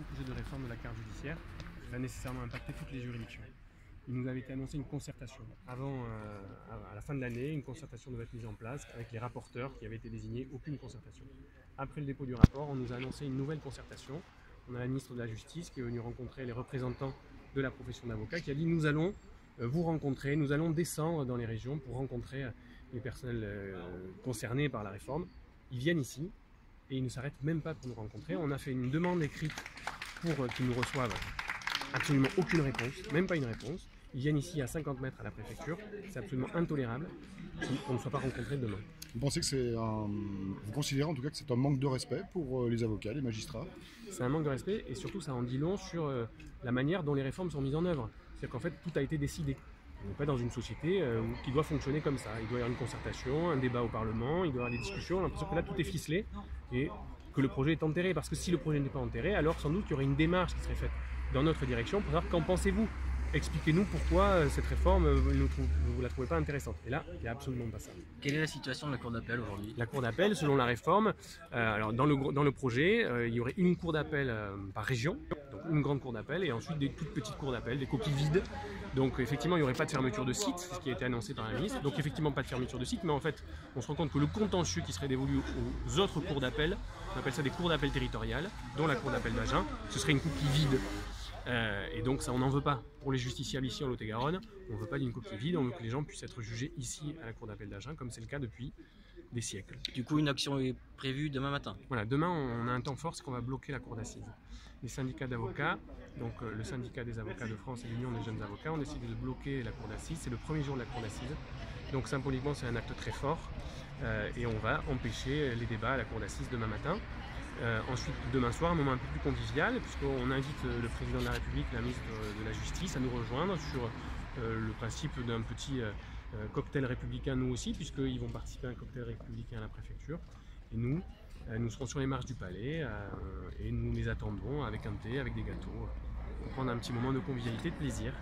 grand projet de réforme de la carte judiciaire qui va nécessairement impacter toutes les juridictions. Il nous avait été annoncé une concertation. À la fin de l'année, une concertation devait être mise en place avec les rapporteurs qui avaient été désignés, aucune concertation. Après le dépôt du rapport, on nous a annoncé une nouvelle concertation. On a la ministre de la Justice qui est venue rencontrer les représentants de la profession d'avocat qui a dit nous allons vous rencontrer, nous allons descendre dans les régions pour rencontrer les personnels concernés par la réforme. Ils viennent ici et ils ne s'arrêtent même pas pour nous rencontrer. On a fait une demande écrite pour qu'ils nous reçoivent. Absolument aucune réponse, même pas une réponse. Ils viennent ici à 50 mètres à la préfecture. C'est absolument intolérable qu'on ne soit pas rencontrés demain. Vous pensez que vous considérez en tout cas que c'est un manque de respect pour les avocats, les magistrats? C'est un manque de respect et surtout ça en dit long sur la manière dont les réformes sont mises en œuvre. C'est-à-dire qu'en fait tout a été décidé. On n'est pas dans une société qui doit fonctionner comme ça. Il doit y avoir une concertation, un débat au Parlement, il doit y avoir des discussions. On a l'impression que là tout est ficelé et que le projet est enterré. Parce que si le projet n'est pas enterré, alors sans doute qu'il y aurait une démarche qui serait faite dans notre direction pour savoir qu'en pensez-vous. Expliquez-nous pourquoi cette réforme, vous ne la trouvez pas intéressante. Et là, il n'y a absolument pas ça. Quelle est la situation de la cour d'appel aujourd'hui? La cour d'appel, selon la réforme, alors dans le projet, il y aurait une cour d'appel par région, donc une grande cour d'appel, et ensuite des toutes petites cours d'appel, des coquilles vides. Donc effectivement, il n'y aurait pas de fermeture de site, c'est ce qui a été annoncé par la ministre. Donc effectivement, pas de fermeture de site, mais en fait, on se rend compte que le contentieux qui serait dévolu aux autres cours d'appel, on appelle ça des cours d'appel territoriales, dont la cour d'appel d'Agen, ce serait une coquille vide. Et donc ça on n'en veut pas. Pour les justiciables ici en Lot-et-Garonne, on ne veut pas d'une coquille vide, on veut que les gens puissent être jugés ici à la cour d'appel d'Agen, comme c'est le cas depuis des siècles. Du coup, une action est prévue demain matin? Voilà, demain on a un temps fort, c'est qu'on va bloquer la cour d'assises. Les syndicats d'avocats, donc le syndicat des avocats de France et l'Union des jeunes avocats, ont décidé de bloquer la cour d'assises. C'est le premier jour de la cour d'assises, donc symboliquement c'est un acte très fort et on va empêcher les débats à la cour d'assises demain matin. Ensuite, demain soir, un moment un peu plus convivial, puisqu'on invite le président de la République, la ministre de la Justice, à nous rejoindre sur le principe d'un petit cocktail républicain, nous aussi, puisqu'ils vont participer à un cocktail républicain à la préfecture. Et nous serons sur les marches du palais et nous les attendons avec un thé, avec des gâteaux, pour prendre un petit moment de convivialité, de plaisir.